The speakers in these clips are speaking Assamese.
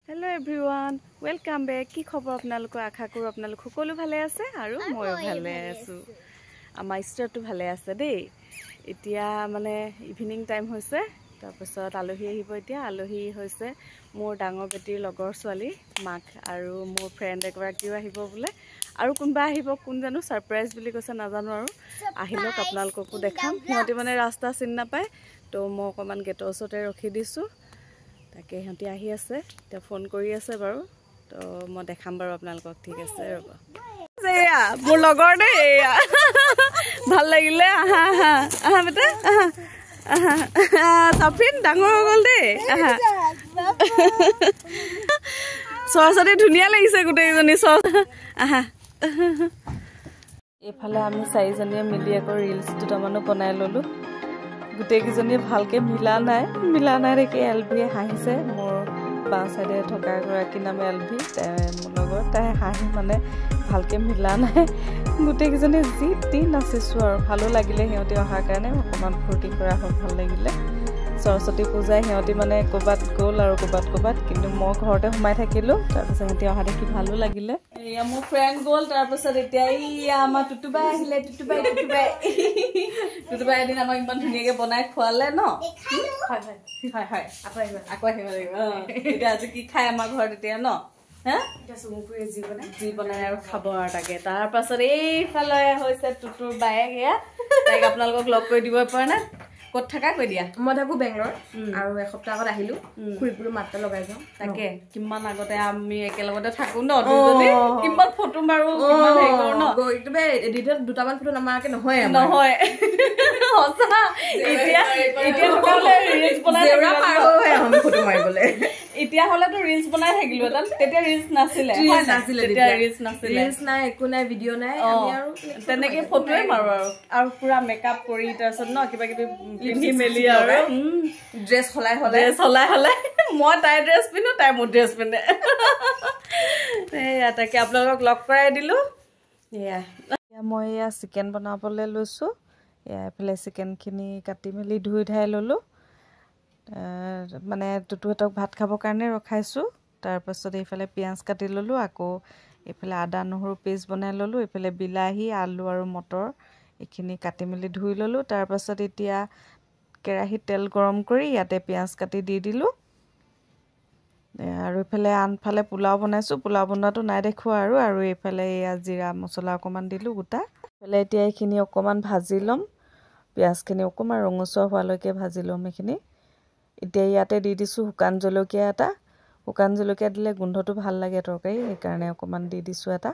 Hello everyone, welcome back. কি খবৰ আপোনালোকৰ আশা কৰো আপোনালোক সকলো ভালে আছে আৰু মই ভালে আছো। আমাৰ ষ্টাৰটো ভালে আছে দেই। এতিয়া মানে ইভিনিং টাইম হৈছে। তাৰ পিছত আলহী আহিব এতিয়া। আলহী হৈছে মোৰ ডাঙৰ বেটিৰ লগৰ ছোৱালী মাক আৰু মোৰ ফ্ৰেণ্ড এগৰাকীও আহিব বোলে। আৰু কোনবা আহিব কোন জানো সাৰপ্ৰাইজ বুলি কৈছে নাজানো আৰু আহিলক আপোনালোককো দেখাম। সিহঁতি মানে ৰাস্তা চিন নাপায় তো মই অকমান গেটৰ ওচৰতে ৰখি দিছো। তাকে সিহঁতি আহি আছে এতিয়া ফোন কৰি আছে বাৰু তো মই দেখাম বাৰু আপোনালোকক ঠিক আছে ৰ'ব এয়া মোৰ লগৰ দেই এয়া ভাল লাগিলে আহা আহা আহা বেটা আহা আহা চাফিন ডাঙৰ হৈ গ'ল দেই আহা সৰস্বতী ধুনীয়া লাগিছে গোটেইজনী আহা এইফালে আমি চাৰিজনীয়ে মিলি আকৌ ৰিলছ দুটামানো বনাই ল'লোঁ গোটেইকেইজনীয়ে ভালকৈ মিলা নাই দেখি এলভিয়ে হাঁহিছে মোৰ বাওঁ চাইডে থকা গৰাকী নামে এলভি মোৰ লগত তাই হাঁহি মানে ভালকৈ মিলা নাই গোটেইকেইজনীয়ে যি তি নাচিছোঁ আৰু ভালো লাগিলে সিহঁতি অহাৰ কাৰণে অকণমান ফূৰ্তি কৰা হ'ল ভাল লাগিলে সৰস্বতী পূজাই সিহঁতি মানে ক'ৰবাত গ'ল আৰু ক'ৰবাত কিন্তু মই ঘৰতে সোমাই থাকিলোঁ তাৰপিছত সিহঁতি অহা দেখি ভালো লাগিলে এয়া মোৰ ফ্ৰেণ্ড গ'ল তাৰপিছত এতিয়া এয়া আমাৰ টুটুবাই আহিলে টুটুবাই এদিন আমাক ইমান ধুনীয়াকৈ বনাই খোৱালে ন হয় আকৌ আহিব লাগিব এতিয়া আজি কি খাই আমাৰ ঘৰত এতিয়া ন যি বনাই আৰু খাব আৰু তাকে তাৰ পাছত এইফালে হৈছে টুটুৰ বায়েক এয়া তাইক আপোনালোকক লগ কৰি দিব পৰা নাই ক'ত থাকা কৈ দিয়া মই থাকো বেংগলৰ আৰু এসপ্তাহ আগত আহিলো খুৰীপুৰো মাত্ৰা লগাই যাওঁ তাকে কিমান আগতে আমি একেলগতে থাকো ন দুজনী কিমান ফটো মাৰো কিমান হেৰি কৰো ন একদম এডিটত দুটামান ফটো নামাৰাকে নহয় সঁচা এতিয়া থকালে ৰিলছ বনাই ফটো মাৰিবলে এতিয়া হলেতো ৰিলছ বনাই থাকিলো তেতিয়া ৰিলছ নাছিলে ৰিলছ নাই একো নাই ভিডিঅ' নাই আমি আৰু তেনেকে ফটোৱে মাৰো আৰু পুৰা মেকআপ কৰি তাৰপিছত ন কিবা কিবি পিন্ধি মেলি আৰু ড্ৰেছ সলাই মই তাই ড্ৰেছ পিন্ধো তাই মোৰ ড্ৰেছ পিন্ধে এয়া তাকে আপোনালোকক লগ কৰাই দিলো এয়া মই এয়া চিকেন বনাবলৈ লৈছোঁ এয়া এইফালে চিকেনখিনি কাটি মেলি ধুই ধাই ল'লোঁ মানে টুটুহঁতক ভাত খাবৰ কাৰণে ৰখাইছোঁ তাৰপাছত এইফালে পিঁয়াজ কাটি ল'লোঁ আকৌ এইফালে আদা নহৰু পেষ্ট বনাই ল'লোঁ এইফালে বিলাহী আলু আৰু মটৰ এইখিনি কাটি মেলি ধুই ল'লোঁ তাৰপাছত এতিয়া কেৰাহীত তেল গৰম কৰি ইয়াতে পিঁয়াজ কাটি দি দিলোঁ আৰু এইফালে আনফালে পোলাও বনাইছোঁ পোলাও বনোৱাটো নাই দেখুওৱা আৰু এইফালে এয়া জিৰা মছলা অকণমান দিলোঁ গোটা এইফালে এতিয়া এইখিনি অকণমান ভাজি ল'ম পিঁয়াজখিনি অকণমান ৰঙচুৱা হোৱালৈকে ভাজি ল'ম এইখিনি এতিয়া ইয়াতে দি দিছোঁ শুকান জলকীয়া এটা শুকান জলকীয়া দিলে গোন্ধটো ভাল লাগে তৰকাৰী সেইকাৰণে অকণমান দি দিছোঁ এটা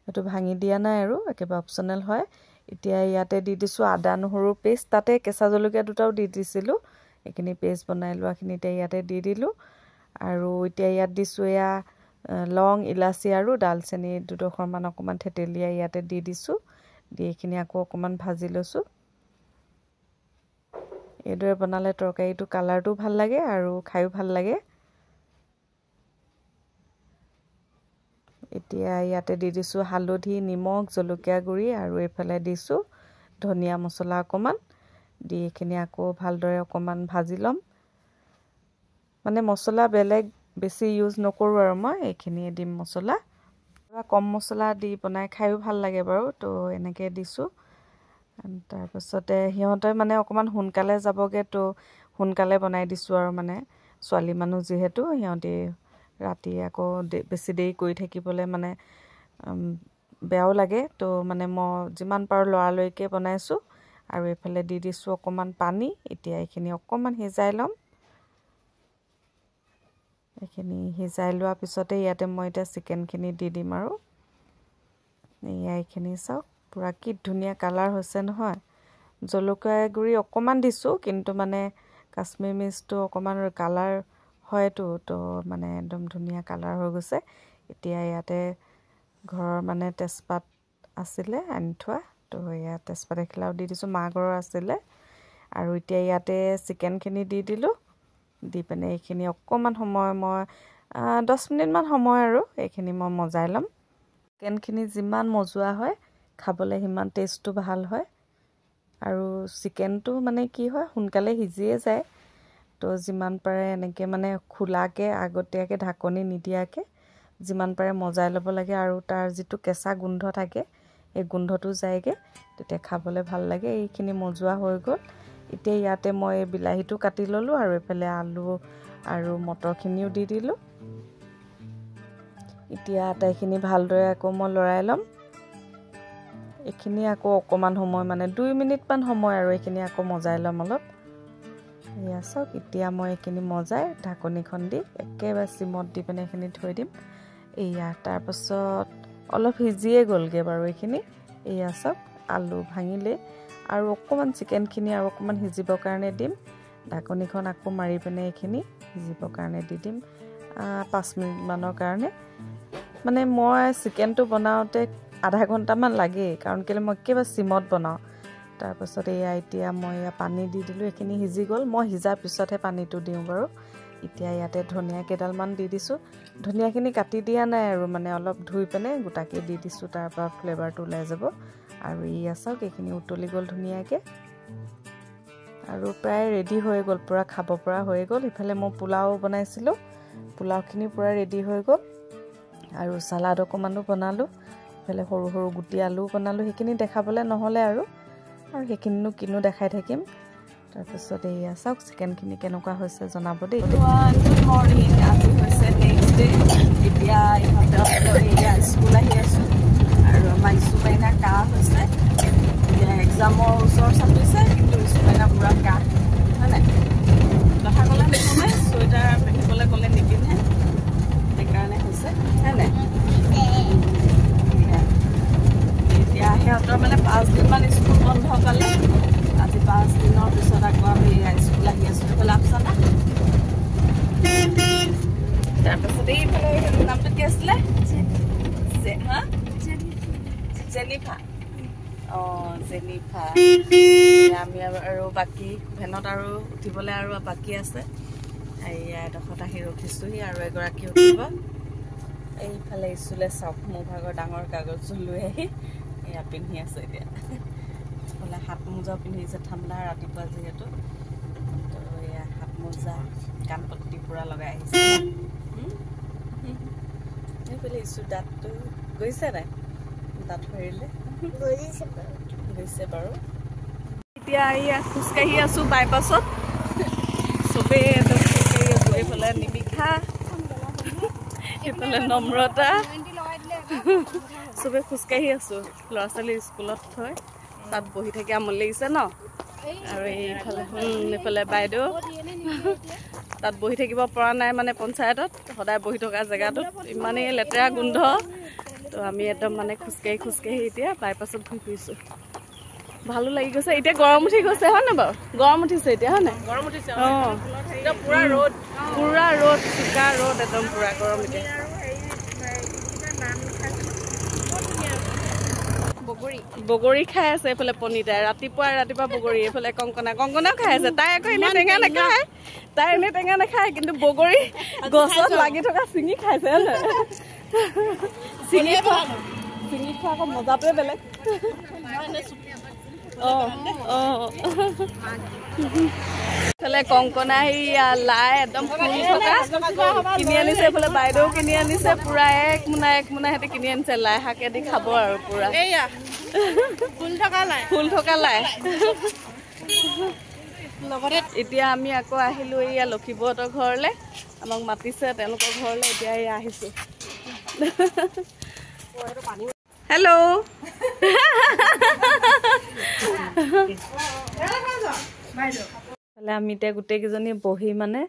সেইটো ভাঙি দিয়া নাই আৰু একেবাৰে অপশ্যনেল হয় এতিয়া ইয়াতে দি দিছোঁ আদা নহৰু পেষ্ট তাতে কেঁচা জলকীয়া দুটাও দি দিছিলোঁ এইখিনি পেষ্ট বনাই লোৱাখিনি এতিয়া ইয়াতে দি দিলোঁ আৰু এতিয়া ইয়াত দিছোঁ এয়া লং ইলাচি আৰু ডালচেনি দুডোখৰমান অকণমান থেতেলিয়াই ইয়াতে দি দিছোঁ দি এইখিনি আকৌ অকণমান ভাজি লৈছোঁ এইদৰে বনালে তৰকাৰীটো কালাৰটো ভাল লাগে আৰু খায়ো ভাল লাগে এতিয়া ইয়াতে দি দিছোঁ হালধি নিমখ জলকীয়া গুড়ি আৰু এইফালে দিছোঁ ধনিয়া মছলা অকণমান দি এইখিনি আকৌ ভালদৰে অকণমান ভাজি ল'ম মানে মছলা বেলেগ বেছি ইউজ নকৰোঁ আৰু মই এইখিনিয়ে দিম মছলা কম মছলা দি বনাই খায়ো ভাল লাগে বাৰু তো এনেকৈ দিছোঁ তাৰপাছতে সিহঁতে মানে অকণমান সোনকালে যাবগৈ তো সোনকালে বনাই দিছোঁ আৰু মানে ছোৱালী মানুহ যিহেতু সিহঁতি ৰাতি আকৌ বেছি দেৰি কৰি থাকিবলৈ মানে বেয়াও লাগে তো মানে মই যিমান পাৰোঁ লৰালৰিকৈ বনাইছোঁ আৰু এইফালে দি দিছোঁ অকণমান পানী এতিয়া এইখিনি অকণমান সিজাই ল'ম এইখিনি সিজাই লোৱাৰ পিছতে ইয়াতে মই এতিয়া চিকেনখিনি দি দিম আৰু এয়া এইখিনি চাওক পুৰা কি ধুনীয়া কালাৰ হৈছে নহয় জলকীয়া গুড়ি অকণমান দিছোঁ কিন্তু মানে কাশ্মীৰ মিৰ্চটো অকণমান কালাৰ হয়তো তো মানে একদম ধুনীয়া কালাৰ হৈ গৈছে এতিয়া ইয়াতে ঘৰৰ মানে তেজপাত আছিলে আনি থোৱা তো এয়া তেজপাত এখিলাও দি দিছোঁ মা ঘৰৰ আছিলে আৰু এতিয়া ইয়াতে চিকেনখিনি দি দিলোঁ দি পিনে এইখিনি অকণমান সময় মই 10 মিনিটমান সময় আৰু এইখিনি মই মজাই ল'ম চিকেনখিনি যিমান মজোৱা হয় খাবলৈ সিমান টেষ্টটো ভাল হয় আৰু চিকেনটো মানে কি হয় সোনকালে সিজিয়ে যায় তো যিমান পাৰে এনেকৈ মানে খোলাকৈ আগতীয়াকৈ ঢাকনি নিদিয়াকৈ যিমান পাৰে মজাই ল'ব লাগে আৰু তাৰ যিটো কেঁচা গোন্ধ থাকে এই গোন্ধটো যায়গৈ তেতিয়া খাবলৈ ভাল লাগে। এইখিনি মজোৱা হৈ গ'ল। এতিয়া ইয়াতে মই এই বিলাহীটো কাটি ল'লোঁ আৰু এইফালে আলু আৰু মটৰখিনিও দি দিলোঁ। এতিয়া আটাইখিনি ভালদৰে আকৌ মই লৰাই ল'ম। এইখিনি আকৌ অকণমান সময় মানে 2 মিনিটমান সময় আৰু এইখিনি আকৌ মজাই ল'ম অলপ। এয়া চাওক এতিয়া মই এইখিনি মজাই ঢাকনিখন দি একেবাৰে চিমত দি পিনে এইখিনি থৈ দিম। এয়া তাৰপাছত অলপ সিজিয়ে গ'লগৈ বাৰু এইখিনি। এয়া চাওক আলু ভাঙিলে আৰু অকণমান চিকেনখিনি আৰু অকণমান সিজিবৰ কাৰণে দিম। ঢাকনিখন আকৌ মাৰি পিনে এইখিনি সিজিবৰ কাৰণে দি দিম 5 মিনিটমানৰ কাৰণে। মানে মই চিকেনটো বনাওঁতে আধা ঘণ্টামান লাগেই, কাৰণ কেলৈ মই একেবাৰে চিমত বনাওঁ। তাৰপাছত এয়া এতিয়া মই পানী দি দিলোঁ। এইখিনি সিজি গ'ল। মই সিজাৰ পিছতহে পানীটো দিওঁ বাৰু। এতিয়া ইয়াতে ধনিয়া কেইডালমান দি দিছোঁ। ধনিয়াখিনি কাটি দিয়া নাই আৰু মানে অলপ ধুই পিনে গোটাকৈ দি দিছোঁ, তাৰ পৰা ফ্লেভাৰটো ওলাই যাব। আৰু এয়া চাওক এইখিনি উতলি গ'ল ধুনীয়াকৈ আৰু প্ৰায় ৰেডি হৈ গ'ল, পূৰা খাব পৰা হৈ গ'ল। ইফালে মই পোলাও বনাইছিলোঁ, পোলাওখিনি পূৰা ৰেডি হৈ গ'ল আৰু চালাড অকণমানো বনালোঁ। ইফালে সৰু সৰু গুটি আলুও বনালোঁ। সেইখিনি দেখাবলৈ নহ'লে আৰু সেইখিনিনো কিনো দেখাই থাকিম। তাৰপিছত এয়া চাওক চিকেনখিনি কেনেকুৱা হৈছে জনাব দেই। গুড মৰ্ণিং, আজি হৈছে নেক্সট ডে। এতিয়া ইহঁতে এয়া স্কুল আহি আছোঁ আৰু আমাৰ ইছুমাইনা কাহ হৈছে। এতিয়া এক্সামৰ ওচৰ চাপিছে, কিন্তু ইছুমাইনা পূৰা কাহ, হয় নাই? কথা ক'লে নুশুনে, চুৱেটাৰ পিন্ধিবলৈ ক'লে নিপিন্ধে, সেইকাৰণে হৈছে, হয় নাই? এতিয়া সিহঁতৰ মানে 5 দিনমান স্কুল বন্ধ পালে। আজি 5 দিনৰ পিছত আকৌ আমি স্কুল আহি আছোঁ। এইফালে আপচানা, তাৰপাছত এইফালে নামটো কি আছিলে? জেনিফা। অঁ জেনিফা। আমি আৰু বাকী ভেনত আৰু উঠিবলৈ আৰু বাকী আছে। এয়া এডোখৰত আহি ৰখিছোঁহি আৰু এগৰাকী উঠিব। এইফালে স্কুলে চাওক মোৰ ভাগৰ ডাঙৰ কাগজটো লৈ আহি এয়া পিন্ধি আছে। এতিয়া এইফালে হাত মোজাও পিন্ধিছে, ঠাণ্ডা ৰাতিপুৱা যিহেতু। তো এয়া হাত মোজা কাণপট্টি পূৰা লগাই আহিছে। এইফালে ইছু দাঁতটো গৈছে নাই? দাঁত ভৰিলে গৈছে বাৰু। এতিয়া এয়া খোজকাঢ়ি আছোঁ বাইপাছত, চবেই একদম খোজকাঢ়ি আছোঁ। এইফালে নিমিষা, এইফালে নম্ৰতা, চবেই খোজকাঢ়ি আছোঁ। ল'ৰা ছোৱালী স্কুলত থৈ তাত বহি থাকি আমনি লাগিছে ন। আৰু এইফালে বাইদেউ তাত বহি থাকিব পৰা নাই, মানে পঞ্চায়তত সদায় বহি থকা জেগাটোত ইমানেই লেতেৰা গোন্ধ। তো আমি একদম মানে খোজকাঢ়ি এতিয়া বাইপাছত ঘূৰি ফুৰিছোঁ। ভালো লাগি গৈছে। এতিয়া গৰম উঠি গৈছে, হয় নাই বাৰু? গৰম উঠিছে এতিয়া, হয় নাই? গৰম উঠিছে। অঁ পূৰা ৰ'দ, চোকা ৰ'দ, একদম পূৰা গৰম। এতিয়া বগৰী খাই আছে এইফালে পনিতাই, ৰাতিপুৱা বগৰী। এইফালে কংকনাও খাই আছে। তাই আকৌ এনেই টেঙা নাখায়, কিন্তু বগৰী গছত লাগি থকা ছিঙি খাইছে। ছিঙি খোৱা আকৌ মজাটোৱে বেলেগ। এইফালে কংকনা লাই একদম ফুল থকা কিনি আনিছে। এইফালে বাইদেউ কিনি আনিছে, পূৰা এক মোনা সিহঁতে কিনি আনিছে। লাই শাকেদি খাব আৰু পূৰা ফুল থকা লাই। এতিয়া আমি আকৌ আহিলোঁ এয়া লক্ষীবহঁতৰ ঘৰলৈ। আমাক মাতিছে তেওঁলোকৰ ঘৰলৈ, এতিয়া এয়া আহিছোঁ। হেল্ল', আমি এতিয়া গোটেইকেইজনী বহি মানে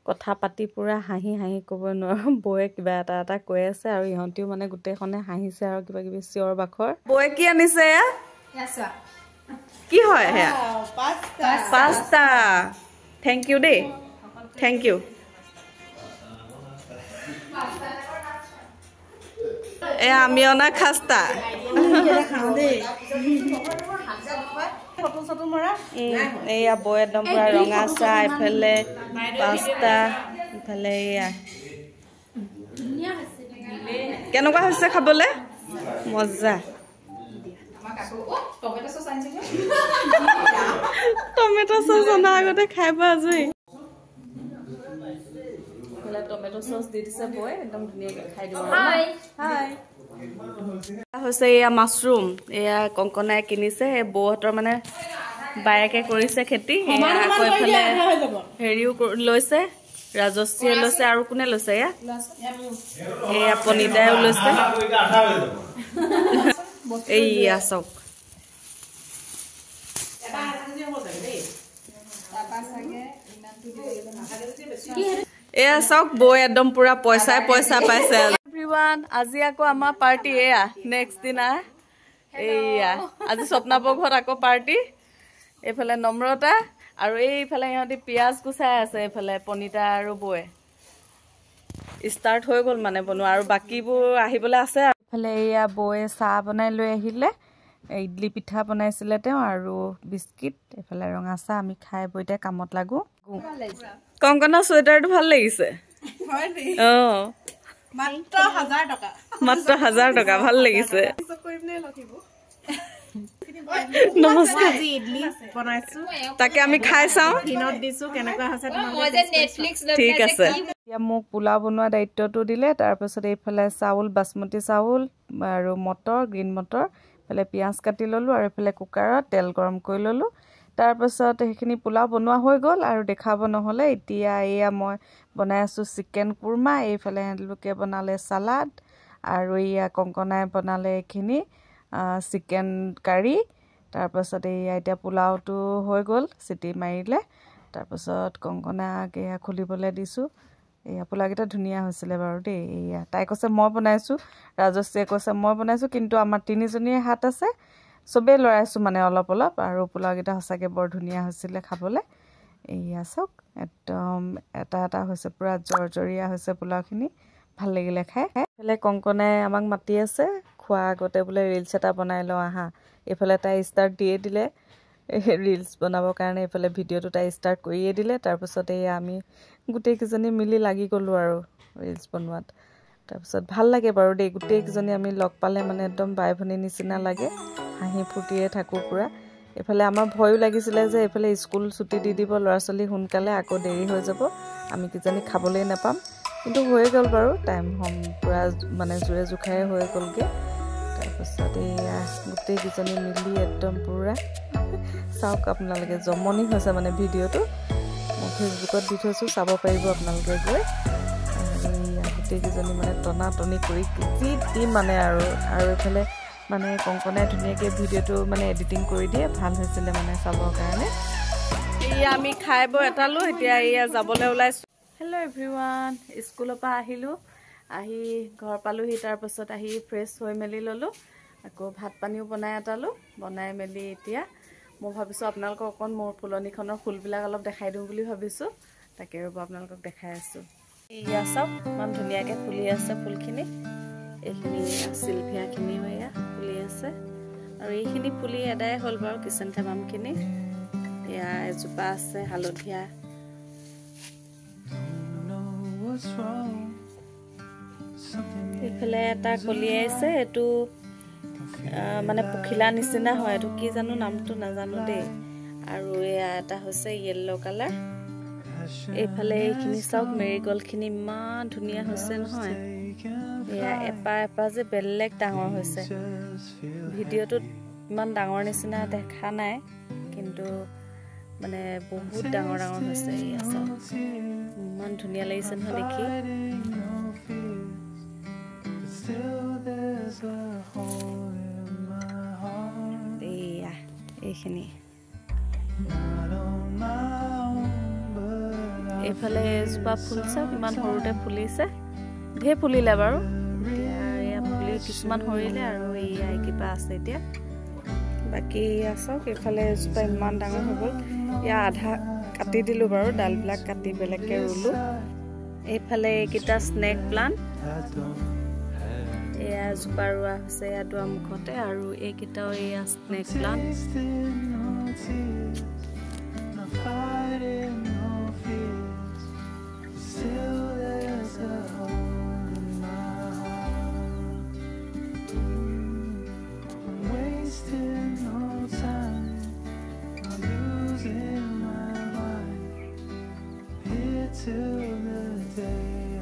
কথা পাতি পূৰা হাঁহি ক'ব নোৱাৰোঁ। বৌয়ে কিবা এটা কৈ আছে আৰু ইহঁতিও মানে গোটেইখনে হাঁহিছে আৰু কিবা কিবি চিঞৰ বাখৰ। বৌয়ে কি আনিছে? কি হয় সেয়া? পাস্তা। থেংক ইউ দেই, থেংক ইউ। এয়া আমি অনা খাস্তা। এইয়া বৌ একদম পূৰা ৰঙা চাহ, এইফালে পাস্তা, ইফালে এয়া কেনেকুৱা হৈছে খাবলৈ? মজা। টমেটো চচ অনাৰ আগতে খাই পোৱা আজৰি। এইফালে টমেটো চচ দি দিছে বয়ে একদম ধুনীয়াকৈ খাই দিব হাই হাই হৈছে এয়া মাছৰুম এয়া কংকনাই কিনিছে সেই বৌহঁতৰ মানে বায়েকে কৰিছে খেতি আকৌ এইফালে হেৰিও লৈছে ৰাজশ্ৰীয়ে লৈছে আৰু কোনে লৈছে এয়া পনিতাইও লৈছে এইয়া চাওক এয়া চাওক বৈ একদম পুৰা পইচাই পইচা পাইছে এভৰিৱান আজি আকৌ আমাৰ পাৰ্টি এয়া নেক্সট দিনা এইয়া আজি স্বপ্নাবৰ ঘৰত আকৌ পাৰ্টি এইফালে নম্ৰতা আৰু এইফালে ইহঁতি পিঁয়াজ গুচাই আছে এইফালে পনিতা আৰু বৌয়ে ষ্টাৰ্ট হৈ গ'ল মানে বনোৱা আৰু বাকীবোৰ আহিবলৈ আছে এইফালে এয়া বৌয়ে চাহ বনাই লৈ আহিলে ইডলি পিঠা বনাইছিলে তেওঁ আৰু বিস্কিট এইফালে ৰঙা চাহ আমি খাই বৈ এতিয়া কামত লাগো কংকনাৰ চুৱেটাৰটো ভাল লাগিছে অঁ মাত্ৰ 1000 টকা ভাল লাগিছে নমস্কাৰ তাকে আমি খাই চাওঁ ঠিক আছে এতিয়া মোক পোলাও বনোৱা দায়িত্বটো দিলে তাৰপিছত এইফালে চাউল বাসমতি চাউল আৰু মটৰ গ্ৰীণ মটৰ এইফালে পিঁয়াজ কাটি ল'লোঁ আৰু এইফালে কুকাৰত তেল গৰম কৰি ল'লোঁ তাৰপাছত সেইখিনি পোলাও বনোৱা হৈ গ'ল আৰু দেখাব নহ'লে এতিয়া এয়া মই বনাই আছোঁ চিকেন কুৰ্মা এইফালে লোকে বনালে চালাড আৰু এয়া কংকনাই বনালে এইখিনি চিকেন কাৰী তাৰপাছত এয়া এতিয়া পোলাওটো হৈ গ'ল চিটি মাৰিলে তাৰপাছত কংকনাক এয়া খুলিবলৈ দিছোঁ এয়া পোলাওকেইটা ধুনীয়া হৈছিলে বাৰু দেই এয়া তাই কৈছে মই বনাইছোঁ ৰাজশ্ৰীয়ে কৈছে মই বনাইছোঁ কিন্তু আমাৰ তিনিজনীয়ে হাত আছে চবেই লৰাইছোঁ মানে অলপ অলপ আৰু পোলাওকেইটা সঁচাকৈ বৰ ধুনীয়া হৈছিলে খাবলৈ এয়া চাওক একদম এটা এটা হৈছে পূৰা জৰজৰীয়া হৈছে পোলাওখিনি ভাল লাগিলে খাই এইফালে কংকনাই আমাক মাতি আছে খোৱা আগতে বোলে ৰিলছ এটা বনাই লওঁ আহা এইফালে তাই ষ্টাৰ্ট দিয়ে দিলে ৰিলছ বনাবৰ কাৰণে এইফালে ভিডিঅ'টো তাই ষ্টাৰ্ট কৰিয়ে দিলে তাৰপিছত এয়া আমি গোটেইকেইজনী মিলি লাগি গ'লোঁ আৰু ৰিলছ বনোৱাত তাৰপিছত ভাল লাগে বাৰু দেই গোটেইকেইজনী আমি লগ পালে মানে একদম বাই ভনীৰ নিচিনা লাগে হাঁহি ফূৰ্তিৰে থাকোঁ পূৰা এইফালে আমাৰ ভয়ো লাগিছিলে যে এইফালে স্কুল ছুটি দি দিব ল'ৰা ছোৱালী সোনকালে আকৌ দেৰি হৈ যাব আমি কিজানি খাবলৈ নাপাম কিন্তু হৈ গ'ল বাৰু টাইম পূৰা মানে জোৰে জোখাৰে হৈ গ'লগৈ তাৰপিছত এয়া গোটেইকেইজনী মিলি একদম পূৰা চাওক আপোনালোকে জমনি হৈছে মানে ভিডিঅ'টো মই ফেচবুকত দি থৈছোঁ চাব পাৰিব আপোনালোকে গৈ আৰু এয়া গোটেইকেইজনী মানে টনা টনি কৰি যি দিম মানে আৰু এইফালে মানে কংকনাই ধুনীয়াকৈ ভিডিঅ'টো মানে এডিটিং কৰি দিয়ে ভাল হৈছিলে মানে চাবৰ কাৰণে এয়া আমি খাই বৈ এটালোঁ এতিয়া এয়া যাবলৈ ওলাইছোঁ হেল্ল' এভৰিৱান স্কুলৰ পৰা আহিলোঁ আহি ঘৰ পালোঁহি তাৰপাছত আহি ফ্ৰেছ হৈ মেলি ল'লোঁ আকৌ ভাত পানীও বনাই এটালোঁ বনাই মেলি এতিয়া মই ভাবিছোঁ আপোনালোকক অকণ মোৰ ফুলনিখনৰ ফুলবিলাক অলপ দেখাই দিওঁ বুলি ভাবিছোঁ তাকে ৰ'ব আপোনালোকক দেখাই আছোঁ এয়া চাওক ইমান ধুনীয়াকৈ ফুলি আছে ফুলখিনি এইখিনি চিলভিয়াখিনিও এয়া ফুলি আছে আৰু এইখিনি ফুলি এদাই হ'ল বাৰু কিচেনথেমামখিনি এয়া এজোপা আছে হালধীয়া এইফালে এটা কলিয়াইছে এইটো মানে পখিলা নিচিনা হয় এইটো কি জানো নামটো নাজানো দেই আৰু এয়া এটা হৈছে য়েল্ল' কালাৰ এইফালে এইখিনি চাওক মেৰিগ'ল্ডখিনি ইমান ধুনীয়া হৈছে নহয় এয়া এপা যে বেলেগ ডাঙৰ হৈছে ভিডিঅ'টোত ইমান ডাঙৰ নিচিনা দেখা নাই কিন্তু মানে বহুত ডাঙৰ ডাঙৰ হৈছে এয়া চাওক ইমান ধুনীয়া লাগিছে নহয় দেখি এয়া এইখিনি এইফালে এজোপা ফুল চাওক ইমান সৰুতে ফুলিছে ঢেৰ ফুলিলে বাৰু এয়া ফুলি কিছুমান সৰিলে আৰু এয়া কিবা আছে এতিয়া বাকী এয়া চাওক এইফালে এজোপা ইমান ডাঙৰ হৈ গ'ল এয়া আধা কাটি দিলোঁ বাৰু ডালবিলাক কাটি বেলেগকৈ ৰুলোঁ এইফালে এইকেইটা স্নেক প্লাণ্ট এয়া জোপা ৰোৱা হৈছে এয়া দুৱাৰমুখতে আৰু এইকেইটাও এয়া snack plant till the day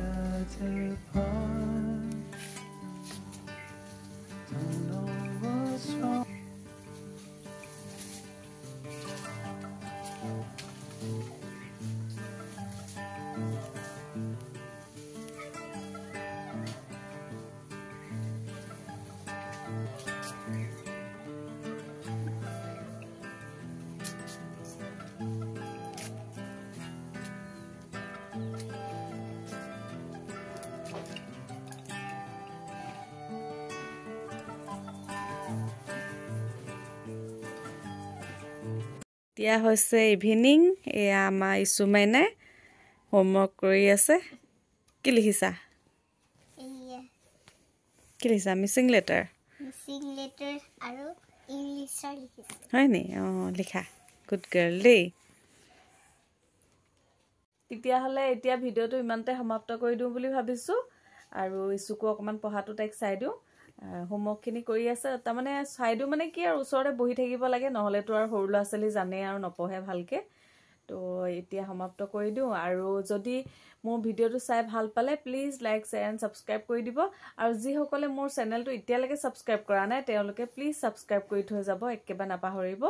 এতিয়া হৈছে ইভিনিং। এয়া আমাৰ ইছুমাইনে হোমৱৰ্ক কৰি আছে। কি লিখিছা? কি লিখিছা? মিচিং লেটাৰ আৰু ইংলিছৰ লিখিছোঁ। হয় নি? অঁ, লিখা। গুড গাৰ্ল দেই। তেতিয়াহ'লে এতিয়া ভিডিঅ'টো ইমানতে সমাপ্ত কৰি দিওঁ বুলি ভাবিছোঁ। আৰু ইছুকো অকণমান পঢ়াটো তাইক চাই দিওঁ। হোমৱৰ্কখিনি কৰি আছে। তাৰমানে চাই দিওঁ মানে কি আৰু ওচৰতে বহি থাকিব লাগে, নহ'লেতো আৰু সৰু ল'ৰা ছোৱালী জানেই আৰু নপঢ়ে ভালকৈ। তো এতিয়া সমাপ্ত কৰি দিওঁ। আৰু যদি মোৰ ভিডিঅ'টো চাই ভাল পালে please like share and subscribe কৰি দিব। আৰু যিসকলে মোৰ চেনেলটো এতিয়ালৈকে ছাবস্ক্ৰাইব কৰা নাই তেওঁলোকে প্লিজ ছাবস্ক্ৰাইব কৰি থৈ যাব, একেবাৰে নাপাহৰিব।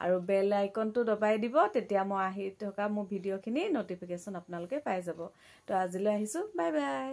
আৰু বেল আইকনটো দবাই দিব, তেতিয়া মই আহি থকা মোৰ ভিডিঅ'খিনি ন'টিফিকেশ্যন আপোনালোকে পাই যাব। তো আজিলৈ আহিছোঁ। Bye bye.